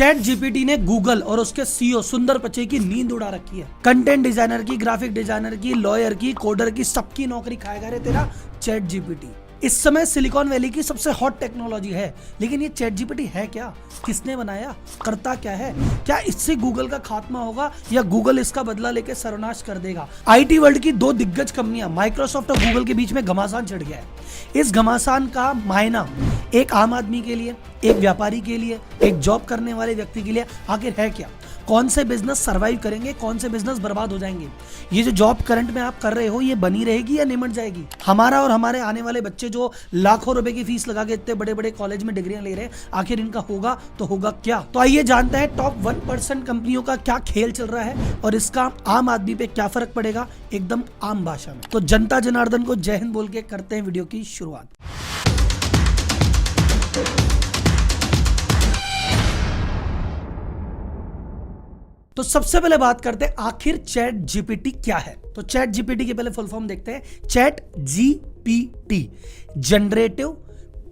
Chat GPT ने Google और उसके सीईओ सुंदर पिचई की नींद उड़ा रखी है। कंटेंट डिजाइनर की, ग्राफिक डिजाइनर की, लॉयर की, कोडर की, सबकी नौकरी खाएगा रे तेरा चैट जीपीटी। इस समय सिलिकॉन वैली की सबसे हॉट टेक्नोलॉजी है, लेकिन ये चैट जीपीटी है क्या, किसने बनाया, करता क्या है, क्या इससे गूगल का खात्मा होगा या गूगल इसका बदला लेकर सर्वनाश कर देगा। आईटी वर्ल्ड की दो दिग्गज कंपनियां माइक्रोसॉफ्ट और गूगल के बीच में घमासान छिड़ गया है। इस घमासान का मायना एक आम आदमी के लिए, एक व्यापारी के लिए, एक जॉब करने वाले व्यक्ति के लिए आखिर है क्या? कौन से बिजनेस सरवाइव करेंगे, कौन से बिजनेस बर्बाद हो जाएंगे? ये जो जॉब करंट में आप कर रहे हो, ये बनी रहेगी या निमट जाएगी? हमारा और हमारे आने वाले बच्चे जो लाखों रुपए की फीस लगा के इतने बड़े बड़े कॉलेज में डिग्रियां ले रहे हैं, आखिर इनका होगा तो होगा क्या? तो आइए जानते हैं टॉप 1% कंपनियों का क्या खेल चल रहा है और इसका आम आदमी पे क्या फर्क पड़ेगा, एकदम आम भाषा में। तो जनता जनार्दन को जय हिंद बोल के करते हैं वीडियो की शुरुआत। तो सबसे पहले बात करते हैं आखिर चैट जीपीटी क्या है। तो चैट जीपीटी के पहले फुल फॉर्म देखते हैं। Chat GPT, generative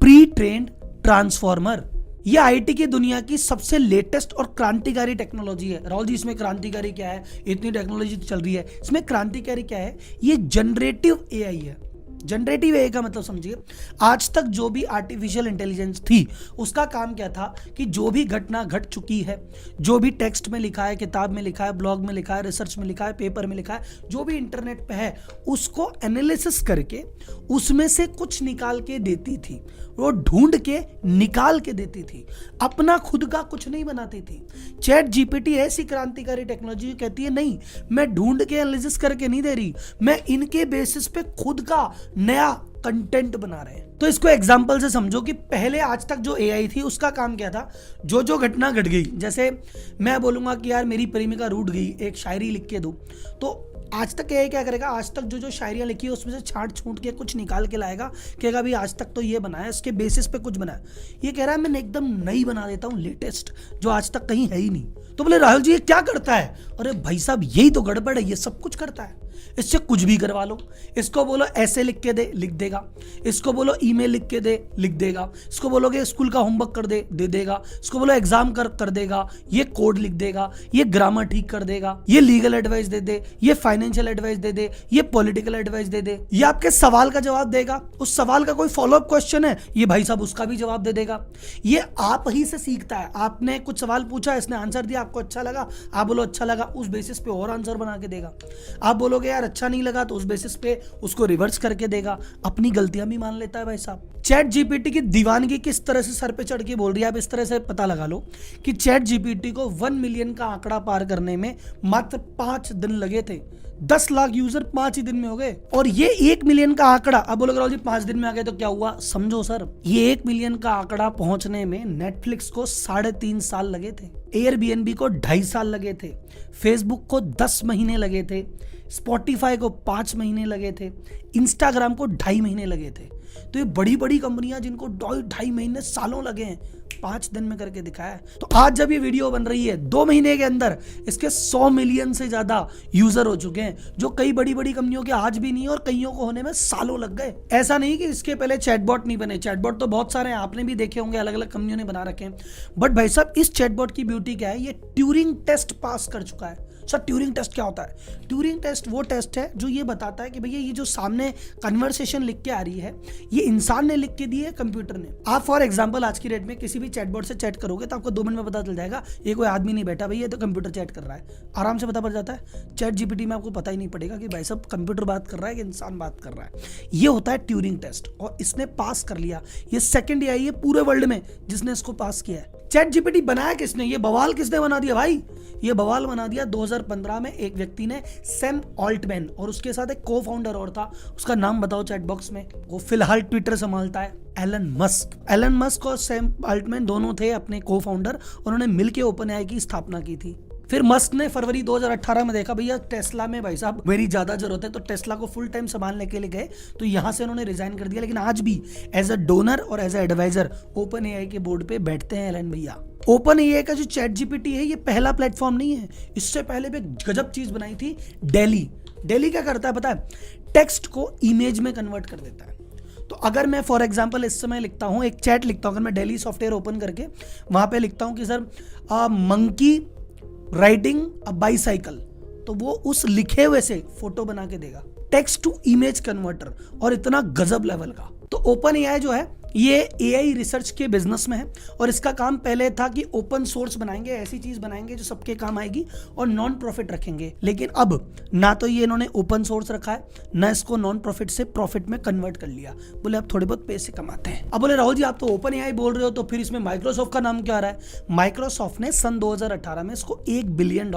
pre trained transformer. यह आईटी की दुनिया की सबसे लेटेस्ट और क्रांतिकारी टेक्नोलॉजी है। राहुल जी, इसमें क्रांतिकारी क्या है? इतनी टेक्नोलॉजी चल रही है, इसमें क्रांतिकारी क्या है? ये जनरेटिव एआई है। जनरेटिव एआई का मतलब समझिए, आज तक जो भी आर्टिफिशियल इंटेलिजेंस थी उसका काम क्या था कि जो भी घटना घट चुकी है, जो भी टेक्स्ट में लिखा है, किताब में लिखा है, ब्लॉग में लिखा है, रिसर्च में लिखा है, पेपर में लिखा है, जो भी इंटरनेट पे है, उसको एनालिसिस करके उसमें से कुछ निकाल के देती थी। वो ढूंढ के निकाल के देती थी, अपना खुद का कुछ नहीं बनाती थी। चैट जीपीटी ऐसी क्रांतिकारी टेक्नोलॉजी कहती है, नहीं, मैं ढूंढ के एनालिसिस करके नहीं दे रही, मैं इनके बेसिस पे खुद का नया कंटेंट बना रहे हैं। तो इसको एग्जांपल से समझो कि पहले आज तक जो एआई थी उसका काम क्या था? जो घटना घट गई, जैसे मैं बोलूंगा कि यार मेरी प्रेमिका रूठ गई, एक शायरी लिख के दो, तो आज तक एआई क्या करेगा? आज तक जो शायरियां लिखी है उसमें से छांट छूट के कुछ निकाल के लाएगा, कहेगा भाई आज तक तो ये बनाया, इसके बेसिस पे कुछ बनाया। ये कह रहा है मैं एकदम नई बना देता हूँ, लेटेस्ट, जो आज तक कहीं है ही नहीं। तो बोले राहुल जी ये क्या करता है? अरे भाई साहब यही तो गड़बड़ है, ये सब कुछ करता है। इससे कुछ भी करवा लो, इसको बोलो ऐसे लिख के दे, लिख देगा। इसको बोलो ईमेल लिख के दे, लिख देगा। इसको बोलोगे स्कूल का होमवर्क कर दे, दे देगा। इसको बोलो एग्जाम कर देगा। ये कोड लिख देगा, ये ग्रामर ठीक कर देगा, ये लीगल एडवाइस दे दे, ये फाइनेंशियल एडवाइस दे दे, ये पॉलिटिकल एडवाइस दे दे, ये आपके सवाल का जवाब देगा। उस सवाल का कोई फॉलोअप क्वेश्चन है, ये भाई साहब उसका भी जवाब दे देगा। ये आप ही से सीखता है। आपने कुछ सवाल पूछा, इसने आंसर दिया, आपको अच्छा लगा, आप बोलो अच्छा लगा, उस बेसिस पे और आंसर बना के देगा। आप बोलोगे यार अच्छा नहीं लगा, तो उस बेसिस पे उसको रिवर्स करके देगा। अपनी गलतियां भी मान लेता है भाई साहब। चैट जीपीटी की दीवानगी किस तरह से सर पे चढ़ के बोल रही है, आप इस तरह से पता लगा लो कि चैट जीपीटी को 1 मिलियन का आंकड़ा पार करने में मात्र 5 दिन लगे थे। 10 लाख यूजर 5 ही दिन में हो गए। और ये 1 मिलियन का आंकड़ा, अब बोलोगे राहुल जी 5 दिन में आ गए तो क्या हुआ? समझो सर, ये 1 मिलियन का आंकड़ा पहुंचने में नेटफ्लिक्स को 3.5 साल लगे थे, एयरबीएनबी को 2.5 साल लगे थे, फेसबुक को 10 महीने लगे थे, स्पॉटिफाई को 5 महीने लगे थे, इंस्टाग्राम को 2.5 महीने लगे थे। तो ये बड़ी बड़ी कंपनियां जिनको 2.5 महीने, सालों लगे हैं, 5 दिन में करके दिखाया है। तो आज जब ये वीडियो बन रही है, 2 महीने के अंदर इसके 100 मिलियन से ज्यादा यूजर हो चुके हैं, जो कई बड़ी बड़ी कंपनियों के आज भी नहीं और कईयों को होने में सालों लग गए। ऐसा नहीं कि इसके पहले चैटबॉट नहीं बने, चैटबॉट तो बहुत सारे हैं, आपने भी देखे होंगे, अलग अलग कंपनियों ने बना रखे हैं। बट भाई साहब इस चैटबॉट की ब्यूटी क्या है? ये ट्यूरिंग टेस्ट पास कर चुका है। सर ट्यूरिंग टेस्ट क्या होता है? ट्यूरिंग टेस्ट वो टेस्ट है जो ये बताता है कि भैया ये जो सामने कन्वर्सेशन लिख के आ रही है, ये इंसान ने लिख के दी है, कंप्यूटर ने। आप फॉर एग्जांपल आज की डेट में किसी भी चैटबॉट से चैट करोगे तो आपको 2 मिनट में पता चल जाएगा ये कोई आदमी नहीं बैठा भैया, ये तो कंप्यूटर चैट कर रहा है, आराम से पता पड़ जाता है। चैट जीपीटी में आपको पता ही नहीं पड़ेगा कि भाई साहब कंप्यूटर बात कर रहा है कि इंसान बात कर रहा है। ये होता है ट्यूरिंग टेस्ट, और इसने पास कर लिया। ये सेकंड एआई है पूरे वर्ल्ड में जिसने इसको पास किया है। चैट जीपीटी बनाया किसने? ये बवाल किसने बना दिया भाई? ये बवाल बना दिया 2015 में एक व्यक्ति ने, सैम ऑल्टमैन, और उसके साथ एक को फाउंडर और था, उसका नाम बताओ चैट बॉक्स में। वो फिलहाल ट्विटर संभालता है, एलन मस्क। एलन मस्क और सैम ऑल्टमैन दोनों थे अपने को फाउंडर, उन्होंने मिलकर ओपन एआई की स्थापना की थी। फिर मस्क ने फरवरी 2018 में देखा भैया टेस्ला में भाई साहब मेरी ज्यादा जरूरत है, तो टेस्ला को फुल टाइम संभालने के लिए गए, तो यहां से उन्होंने रिजाइन कर दिया। लेकिन आज भी एज अ डोनर और as a advisor open AI के बोर्ड पे बैठते हैं एलन भैया। ओपन एआई का जो चैट जीपीटी है ये पहला प्लेटफॉर्म नहीं है, इससे पहले भी गजब चीज बनाई थी डेली। डेली क्या करता है पता है? टेक्स्ट को इमेज में कन्वर्ट कर देता है। तो अगर मैं फॉर एग्जांपल इस समय लिखता हूँ, एक चैट लिखता हूँ, अगर मैं डेली सॉफ्टवेयर ओपन करके वहाँ पे लिखता हूँ कि sir monkey riding a bicycle, तो वो उस लिखे हुए से फोटो बना के देगा, टेक्स्ट टू इमेज कन्वर्टर, और इतना गजब लेवल का। तो ओपन एआई जो है ये एआई रिसर्च के बिजनेस में है, और इसका काम पहले था कि ओपन सोर्स बनाएंगे, ऐसी चीज बनाएंगे जो सबके काम आएगी और नॉन प्रॉफिट रखेंगे। लेकिन अब ना तो ये इन्होंने ओपन सोर्स रखा है, ना इसको नॉन प्रॉफिट से प्रॉफिट में कन्वर्ट कर लिया। बोले अब थोड़े बहुत पैसे कमाते हैं। अब बोले राहुल जी आप तो ओपन एआई बोल रहे हो, तो फिर इसमें माइक्रोसॉफ्ट का नाम क्या आ रहा है? माइक्रोसॉफ्ट ने सन 2018 में इसको $1 बिलियन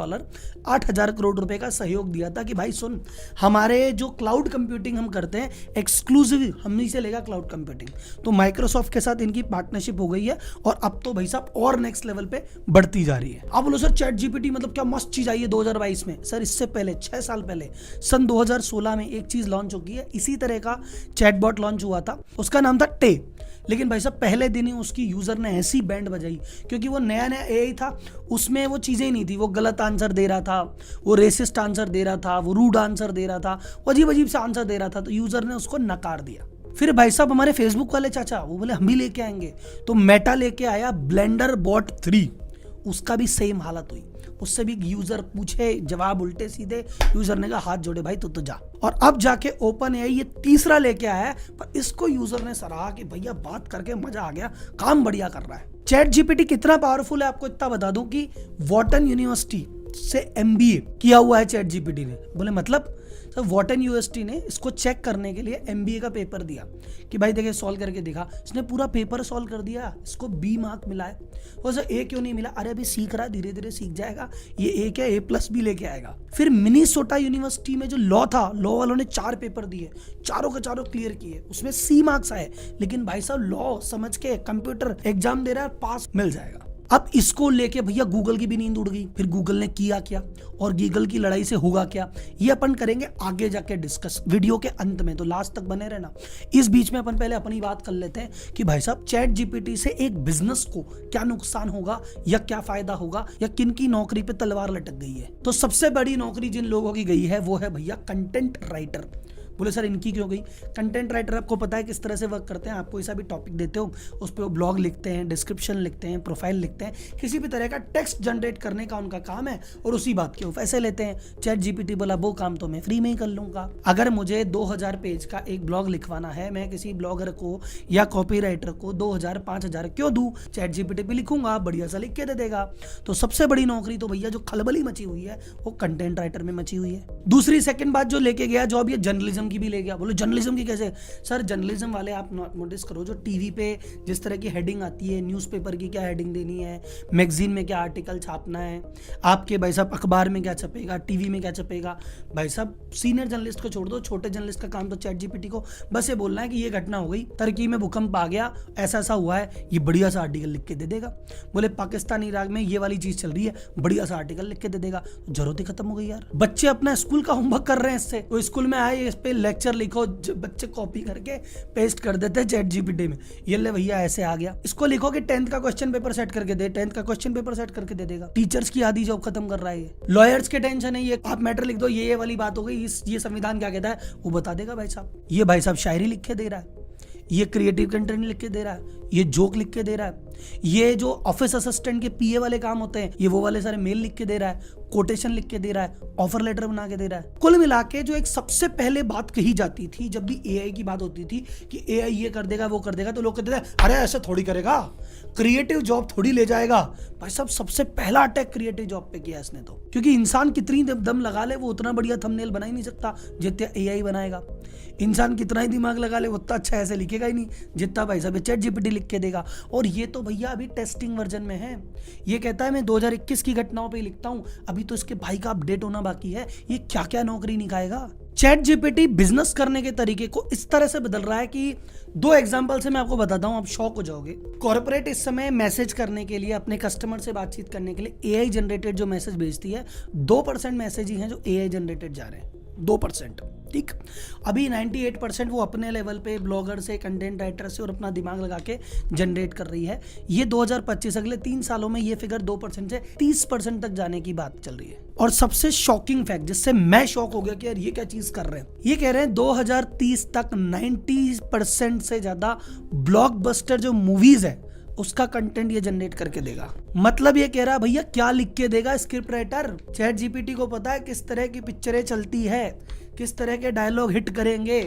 8,000 करोड़ रुपए का सहयोग दिया था कि भाई सुन, हमारे जो क्लाउड कंप्यूटिंग हम करते हैं एक्सक्लूसिव हम ही से लेगा क्लाउड कंप्यूटिंग। तो माइक्रोसॉफ्ट के साथ इनकी पार्टनरशिप हो गई है, और अब तो भाई साहब और नेक्स्ट लेवल पे बढ़ती जा रही है। अब बोलो सर चैट जीपीटी मतलब क्या मस्त चीज आई है 2022 में? सर इससे पहले 6 साल पहले सन 2016 में एक चीज लॉन्च हो गई है, इसी तरह का चैटबॉट लॉन्च हुआ था, उसका नाम था टे। लेकिन भाई साहब पहले दिन ही उसकी यूजर ने ऐसी बैंड बजाई, क्योंकि वो नया नया एआई था, उसमें वो चीजें ही नहीं थी, वो गलत आंसर दे रहा था, वो रेसिस्ट आंसर दे रहा था, वो रूड आंसर दे रहा था, वो अजीब अजीब से आंसर दे रहा था, तो यूजर ने उसको नकार दिया। फिर भाई साहब हमारे फेसबुक वाले चाचा वो बोले हम भी लेके आएंगे, तो मेटा लेके आया ब्लेंडर बॉट 3, उसका भी सेम हालत हुई, उससे भी यूजर पूछे जवाब उल्टे सीधे, यूजर ने कहा हाथ जोड़े भाई तू तो जा। और अब जाके ओपन एआई ये तीसरा लेके आया है, पर इसको यूजर ने सराहा कि भैया बात करके मजा आ गया, काम बढ़िया कर रहा है। चैट जीपीटी कितना पावरफुल है आपको इतना बता दूं कि वॉटन यूनिवर्सिटी से एमबीए किया हुआ है चैट जीपीटी ने। बोले मतलब? सर वॉटन यूनिवर्सिटी ने इसको चेक करने के लिए एमबीए का पेपर दिया कि भाई देखिए सॉल्व करके दिखा, इसने पूरा पेपर सॉल्व कर दिया, इसको बी मार्क मिला है। और सर ए क्यों नहीं मिला? अरे अभी सीख रहा है, धीरे धीरे सीख जाएगा, ये ए क्या A+ भी लेके आएगा। फिर मिनीसोटा यूनिवर्सिटी में जो लॉ था, लॉ वालों ने 4 पेपर दिए, चारों के चारों क्लियर किए, उसमें C मार्क्स आए, लेकिन भाई साहब लॉ समझ के कंप्यूटर एग्जाम दे रहा है, पास मिल जाएगा। अब इसको लेके भैया गूगल की भी नींद उड़ गई। फिर गूगल ने किया क्या और गूगल की लड़ाई से होगा क्या, ये अपन करेंगे आगे जाके डिस्कस वीडियो के अंत में, तो लास्ट तक बने रहना। इस बीच में अपन पहले अपनी बात कर लेते हैं कि भाई साहब चैट जीपीटी से एक बिजनेस को क्या नुकसान होगा या क्या फायदा होगा, या किन की नौकरी पे तलवार लटक गई है। तो सबसे बड़ी नौकरी जिन लोगों की गई है वो है भैया कंटेंट राइटर। बोले सर इनकी क्यों गई? कंटेंट राइटर आपको पता है किस तरह से वर्क करते हैं, आपको ऐसा भी टॉपिक देते हो, उस पर वो ब्लॉग लिखते हैं, डिस्क्रिप्शन लिखते हैं, प्रोफाइल लिखते हैं, किसी भी तरह का टेक्स्ट जनरेट करने का उनका काम है, और उसी बात के वो पैसे लेते हैं। चैट जीपीटी बोला वो काम तो मैं फ्री में ही कर लूंगा। अगर मुझे 2000 पेज का एक ब्लॉग लिखवाना है, मैं किसी ब्लॉगर को या कॉपीराइटर को 2000-5000 क्यों दूं? चैट जीपीटी पे लिखूंगा, बढ़िया सा लिख के दे देगा। तो सबसे बड़ी नौकरी तो भैया जो खलबली मची हुई है वो कंटेंट राइटर में मची हुई है। दूसरी सेकंड बात जो लेके गया जॉब, ये जर्नलिज्म की भी ले गया। बोलो जर्नलिज्म की कैसे? सर जर्नलिज्म वाले आप नोटिस करो, जो टीवी पे जिस तरह की हेडिंग आती है, न्यूज़पेपर की क्या हेडिंग देनी है, मैगजीन में क्या आर्टिकल छापना है, आपके भाई साहब अखबार में क्या छपेगा, टीवी में क्या छपेगा, भाई साहब सीनियर जर्नलिस्ट को छोड़ दो, छोटे जर्नलिस्ट का काम तो चैट जीपीटी को बस ये बोलना है कि ये घटना हो गई, तुर्की में भूकंप आ गया, ऐसा ऐसा हुआ है, ये बढ़िया सा आर्टिकल लिख के दे देगा। बोले पाकिस्तान इराक में ये वाली चीज चल रही है, बढ़िया सा आर्टिकल लिख के दे देगा। जरूरत ही खत्म हो गई यार। बच्चे अपना स्कूल का होमवर्क कर रहे हैं इससे, वो स्कूल में आए इस पे लेक्चर लिखो, बच्चे कॉपी करके पेस्ट कर देते हैं चैट जीपीटी में, ये ले भैया ऐसे आ गया। इसको लिखो कि 10th का क्वेश्चन पेपर सेट करके दे, 10th का क्वेश्चन पेपर सेट करके दे देगा। टीचर्स की आधी जॉब खत्म कर रहा है ये। लॉयर्स के टेंशन है, ये आप मैटर लिख दो, ये वाली बात हो गई, ये संविधान क्या कहता है वो बता देगा भाई साहब। ये भाई साहब शायरी लिख के दे रहा है, ये क्रिएटिव कंटेंट लिख के दे रहा है, ये जोक लिख के दे रहा है, ये जो ऑफिस असिस्टेंट के पीए वाले काम होते हैं ये वो वाले सारे मेल लिख के दे रहा है, कोटेशन लिख के दे रहा है, ऑफर लेटर बना के दे रहा है। कुल मिला के जो एक सबसे पहले बात कही जाती थी जब भी एआई की बात होती थी कि एआई ये कर देगा वो कर देगा, तो लोग कहते थे अरे ऐसे थोड़ी करेगा, क्रिएटिव जॉब थोड़ी ले जाएगा। भाई साहब सबसे पहला अटैक क्रिएटिव जॉब पे किया इसने तो, क्योंकि इंसान कितनी दम लगा ले वो उतना बढ़िया थंबनेल बना ही नहीं सकता जितना एआई बनाएगा। इंसान कितना ही दिमाग लगा ले उतना अच्छा ऐसे लिखेगा ही नहीं जितना भाई साहब चैट जीपीटी लिख के देगा। और ये तो भैया अभी टेस्टिंग वर्जन में है, ये कहता है मैं 2021 की घटनाओं पे लिखता हूं, अभी तो इसके भाई का अपडेट होना बाकी है, ये क्या क्या नौकरी निकालेगा। चैट जीपीटी बिजनेस करने के तरीके को इस तरह से बदल रहा है कि 2 एग्जांपल से मैं आपको बताता हूं, आप शॉक हो जाओगे। कॉर्पोरेट इस समय मैसेज करने के लिए, अपने कस्टमर से बातचीत करने के लिए एआई जनरेटेड जो मैसेज भेजती है, 2% मैसेज ही हैं जो एआई जनरेटेड जा रहे हैं। 2%। ठीक, अभी 98% वो अपने लेवल पे ब्लॉगर से, कंटेंट राइटर से और अपना दिमाग लगा के जनरेट कर रही है। ये 2025 अगले 3 सालों में ये फिगर 2% से 30% तक जाने की बात चल रही है। और सबसे शॉकिंग फैक्ट जिससे मैं शॉक हो गया कि यार ये क्या चीज कर रहे हैं, ये कह रहे हैं 2030 तक 90% से ज्यादा ब्लॉकबस्टर जो मूवीज है उसका कंटेंट ये जनरेट करके देगा। मतलब ये कह रहा है भैया क्या लिख के देगा स्क्रिप्ट राइटर? चैट जीपीटी को पता है किस तरह की पिक्चरें चलती है, किस तरह के डायलॉग हिट करेंगे,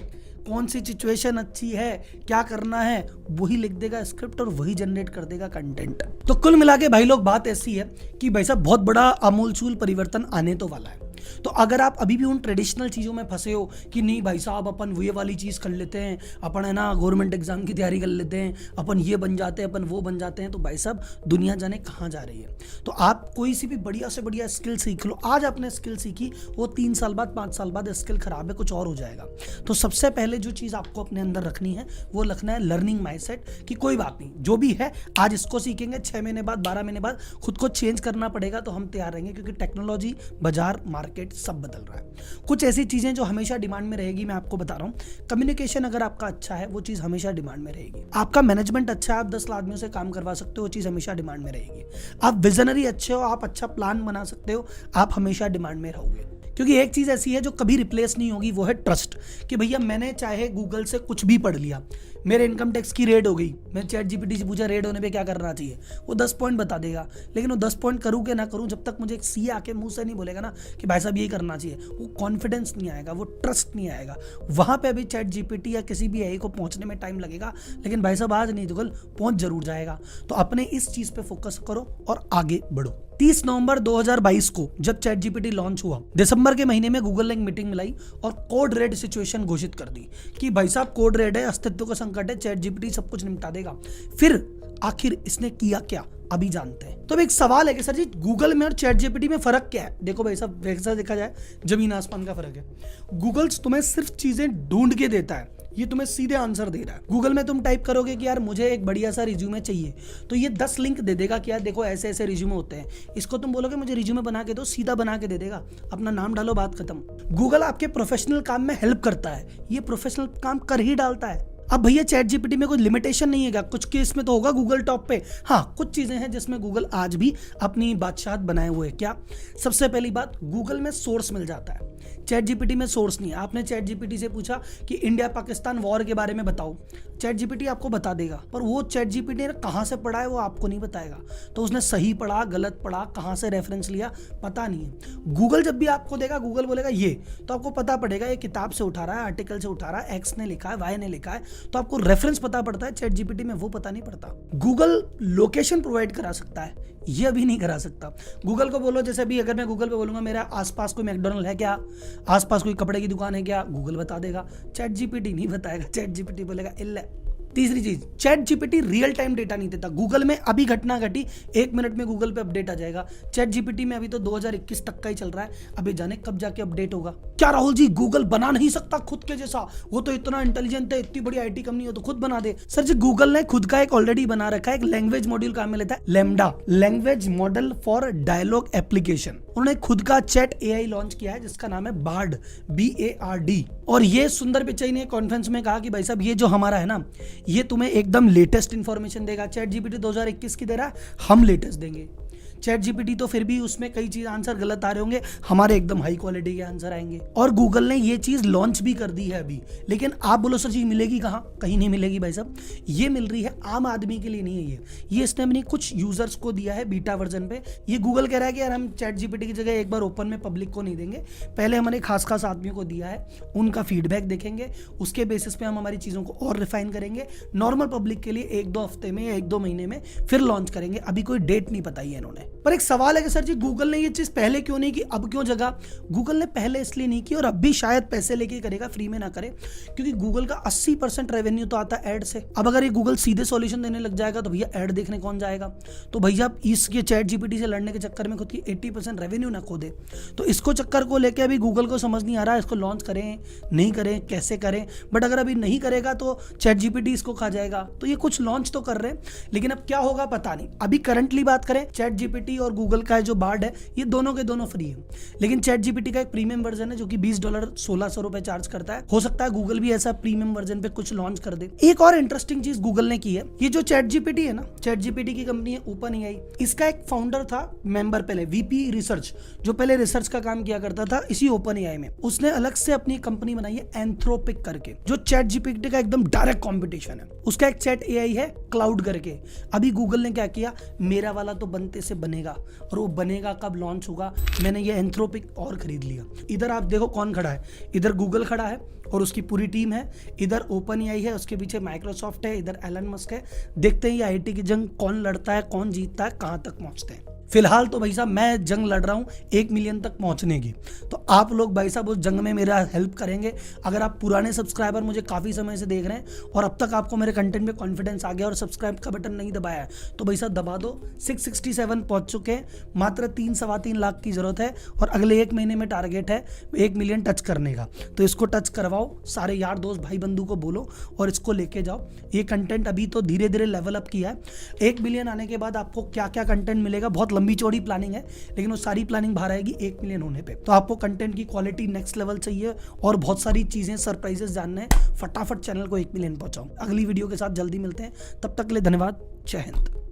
कौन सी सिचुएशन अच्छी है, क्या करना है, वही लिख देगा स्क्रिप्ट और वही जनरेट कर देगा कंटेंट। तो कुल मिला के भाई लोग बात ऐसी है कि भाई साहब बहुत बड़ा आमूलचूल परिवर्तन आने तो वाला है। तो अगर आप अभी भी उन ट्रेडिशनल चीज़ों में फंसे हो कि नहीं भाई साहब अपन ये वाली चीज़ कर लेते हैं, अपन है ना गवर्नमेंट एग्जाम की तैयारी कर लेते हैं, अपन ये बन जाते हैं, अपन वो बन जाते हैं, तो भाई साहब दुनिया जाने कहाँ जा रही है। तो आप कोई सी भी बढ़िया से बढ़िया स्किल सीख लो। आज आपने स्किल सीखी, वो 3 साल बाद 5 साल बाद स्किल खराब है, कुछ और हो जाएगा। तो सबसे पहले जो चीज़ आपको अपने अंदर रखनी है वो रखना है लर्निंग माइंडसेट कि कोई बात नहीं, जो भी है आज इसको सीखेंगे, 6 महीने बाद 12 महीने बाद खुद को चेंज करना पड़ेगा तो हम तैयार रहेंगे, क्योंकि टेक्नोलॉजी, बाजार, मार्केट सब बदल रहा है। कुछ ऐसी चीजें जो हमेशा डिमांड में रहेगी, मैं आपको बता रहा हूं। कम्युनिकेशन अगर आपका अच्छा है वो चीज हमेशा डिमांड में रहेगी। आपका मैनेजमेंट अच्छा है, आप 10 आदमियों से काम करवा सकते हो, वो चीज हमेशा डिमांड में रहेगी। आप विजनरी अच्छे हो, आप अच्छा प्लान बना सकते हो, आप हमेशा डिमांड में रहोगे। क्योंकि एक चीज ऐसी है जो कभी रिप्लेस नहीं होगी, वो है ट्रस्ट। कि भैया मैंने चाहे गूगल से कुछ भी पढ़ लिया, मेरे इनकम टैक्स की रेड हो गई, मैं चैट जीपीटी से पूछा रेड होने पे क्या करना चाहिए, वो 10 पॉइंट बता देगा। लेकिन वो 10 पॉइंट करूँ कि ना करूँ, जब तक मुझे एक सीए आके मुंह से नहीं बोलेगा ना कि भाई साहब यही करना चाहिए, वो कॉन्फिडेंस नहीं आएगा, वो ट्रस्ट नहीं आएगा। वहां पे अभी चैट जीपीटी या किसी भी एआई को पहुंचने में टाइम लगेगा, लेकिन भाई साहब आज नहीं तो कल पहुंच जरूर जाएगा। तो अपने इस चीज पे फोकस करो और आगे बढ़ो। 30 नवंबर 2022 को जब चैट जीपीटी लॉन्च हुआ, दिसंबर के महीने में गूगल ने एक मीटिंग मिलाई और कोड रेड सिचुएशन घोषित कर दी कि भाई साहब कोड रेड है, अस्तित्व का संकट है, चैट जीपीटी सब कुछ निपटा देगा। फिर आखिर इसने किया क्या, अभी जानते हैं। तो एक सवाल है कि सर जी गूगल में और चैट जीपीटी में फर्क क्या है? देखो भाई साहब, वैसा देखा जाए जमीन आसमान का फर्क है। गूगल तुम्हें सिर्फ चीजें ढूंढ के देता है, ये तुम्हें सीधे आंसर दे रहा है। गूगल में तुम टाइप करोगे कि यार मुझे एक बढ़िया सा रिज्यूमे चाहिए, तो ये 10 लिंक दे देगा कि यार देखो ऐसे ऐसे रिज्यूमे होते हैं। इसको तुम बोलोगे मुझे रिज्यूमे बना के दो, सीधा बना के दे देगा, अपना नाम डालो, बात खत्म। गूगल आपके प्रोफेशनल काम में हेल्प करता है, ये प्रोफेशनल काम कर ही डालता है। अब भैया चैट जीपीटी में कोई लिमिटेशन नहीं है क्या? कुछ केस में तो होगा गूगल टॉप पे। हाँ, कुछ चीजें हैं जिसमें गूगल आज भी अपनी बादशाहत बनाए हुए है। क्या? सबसे पहली बात, गूगल में सोर्स मिल जाता है, चैट जीपीटी में सोर्स नहीं है। आपने चैट जीपीटी से पूछा कि इंडिया पाकिस्तान वॉर के बारे में बताओ, चैट जीपीटी आपको बता देगा, पर वो चैट जीपीटी ने कहाँ से पढ़ा है वो आपको नहीं बताएगा। तो उसने सही पढ़ा, गलत पढ़ा, कहाँ से रेफरेंस लिया, पता नहीं है। गूगल जब भी आपको देगा, गूगल बोलेगा ये, तो आपको पता पड़ेगा ये किताब से उठा रहा है, आर्टिकल से उठा रहा है, एक्स ने लिखा है, वाई ने लिखा है, तो आपको रेफरेंस पता पड़ता है। चैट जीपीटी में वो पता नहीं पड़ता। गूगल लोकेशन प्रोवाइड करा सकता है, ये अभी नहीं करा सकता। गूगल को बोलो, जैसे अभी अगर मैं गूगल पे बोलूंगा मेरा आसपास कोई मैकडोनल्ड है क्या, आसपास कोई कपड़े की दुकान है क्या, गूगल बता देगा, चैट जीपीटी नहीं बताएगा। चैट जीपीटी बोलेगा इल्ले। तीसरी चीज, chat GPT real time data नहीं देता। गूगल में अभी घटना घटी 1 मिनट में गूगल पे अपडेट आ जाएगा। चैट जीपीटी में अभी तो 2021 तक का ही चल रहा है, अभी जाने कब जाके अपडेट होगा। क्या राहुल जी गूगल बना नहीं सकता खुद के जैसा? वो तो इतना इंटेलिजेंट है, इतनी बड़ी आईटी कंपनी हो तो खुद बना दे। सर जी गूगल ने खुद का एक ऑलरेडी बना रखा है, एक लैंग्वेज मॉड्यूल काम में लेता है, LaMDA, language model for dialogue application. उन्होंने खुद का चैट एआई लॉन्च किया है जिसका नाम है बार्ड, BARD। और ये सुंदर पिचाई ने कॉन्फ्रेंस में कहा कि भाई साहब ये जो हमारा है ना, ये तुम्हें एकदम लेटेस्ट इंफॉर्मेशन देगा। चैट जीपीटी 2021 की दे रहा है, हम लेटेस्ट देंगे। चैट जीपीटी तो फिर भी उसमें कई चीज आंसर गलत आ रहे होंगे, हमारे एकदम हाई क्वालिटी के आंसर आएंगे। और गूगल ने ये चीज लॉन्च भी कर दी है अभी, लेकिन आप बोलो सर जी मिलेगी कहाँ? कहीं नहीं मिलेगी भाई साहब। ये मिल रही है आम आदमी के लिए नहीं है, ये इसने अपनी कुछ यूजर्स को दिया है बीटा वर्जन पे। ये गूगल कह रहा है कि यार हम चैट जीपीटी की जगह एक बार ओपन में पब्लिक को नहीं देंगे, पहले हमारे खास खास आदमियों को दिया है, उनका फीडबैक देखेंगे, उसके बेसिस पे हम हमारी चीजों को और रिफाइन करेंगे। नॉर्मल पब्लिक के लिए 1-2 हफ्ते में या 1-2 महीने में फिर लॉन्च करेंगे। अभी कोई डेट नहीं बताई है इन्होंने। पर एक सवाल है कि सर जी गूगल ने ये चीज पहले क्यों नहीं की, अब क्यों जगह? गूगल ने पहले इसलिए नहीं की और अब भी शायद पैसे लेके करेगा, फ्री में ना करे, क्योंकि गूगल का 80% रेवेन्यू तो आता है एड से। अब अगर ये गूगल सीधे सॉल्यूशन देने लग जाएगा तो भैया एड देखने कौन जाएगा? तो भैया इसके चैट जीपीटी से लड़ने के चक्कर में खुद की 80% रेवेन्यू ना खो दे। तो इसको चक्कर को लेके अभी गूगल को समझ नहीं आ रहा इसको लॉन्च करें नहीं करें, कैसे करें। बट अगर अभी नहीं करेगा तो चैट जीपीटी इसको खा जाएगा। तो ये कुछ लॉन्च तो कर रहे हैं, लेकिन अब क्या होगा पता नहीं। अभी करंटली बात करें, चैट जीपीटी जीपीटी और गूगल का जो बार्ड है ये दोनों के दोनों फ्री है, लेकिन चैट जीपीटी का एक प्रीमियम वर्जन है जो कि $20 1600 रुपए चार्ज करता है। हो सकता है गूगल भी ऐसा प्रीमियम वर्जन पे कुछ लॉन्च कर दे। एक और इंटरेस्टिंग चीज गूगल ने की है, ये जो चैट जीपीटी है ना, चैट जीपीटी की कंपनी है ओपन एआई, इसका एक फाउंडर था मेंबर पहले वीपी रिसर्च, जो पहले रिसर्च का काम किया करता था इसी ओपन एआई में। उसने अलग से अपनी कंपनी बनाई है एंथ्रोपिक करके, जो चैट जीपीटी का एकदम डायरेक्ट कंपटीशन है। उसका एक चैट एआई है क्लाउड करके। अभी गूगल ने क्या किया, मेरा वाला तो बनते से बनेगा, और वो बनेगा कब लॉन्च होगा, मैंने ये एंथ्रोपिक और खरीद लिया। इधर आप देखो कौन खड़ा है, इधर गूगल खड़ा है और उसकी पूरी टीम है, इधर ओपन एआई है, उसके पीछे माइक्रोसॉफ्ट है, इधर एलन मस्क है। देखते हैं ये आईटी की जंग कौन लड़ता है, कौन जीतता है, कहां तक पहुंचते हैं। फिलहाल तो भाई साहब मैं जंग लड़ रहा हूं 1 मिलियन तक पहुंचने की, तो आप लोग भाई साहब उस जंग में मेरा हेल्प करेंगे। अगर आप पुराने सब्सक्राइबर मुझे काफ़ी समय से देख रहे हैं और अब तक आपको मेरे कंटेंट में कॉन्फिडेंस आ गया और सब्सक्राइब का बटन नहीं दबाया है, तो भाई साहब दबा दो। 667 पहुंच चुके हैं, मात्र 3-3.25 लाख की जरूरत है और अगले 1 महीने में टारगेट है 1 मिलियन टच करने का। तो इसको टच करवाओ, सारे यार दोस्त भाई बंधु को बोलो और इसको लेके जाओ। ये कंटेंट अभी तो धीरे धीरे लेवल अप किया है। 1 मिलियन आने के बाद आपको क्या क्या कंटेंट मिलेगा, बहुत लंबी चौड़ी प्लानिंग है, लेकिन वो सारी प्लानिंग बाहर आएगी 1 मिलियन होने पे। तो आपको कंटेंट की क्वालिटी नेक्स्ट लेवल चाहिए और बहुत सारी चीजें सरप्राइजेस जानने हैं, फटाफट चैनल को 1 मिलियन पहुंचाओ। अगली वीडियो के साथ जल्दी मिलते हैं, तब तक के लिए धन्यवाद। जय हिंद।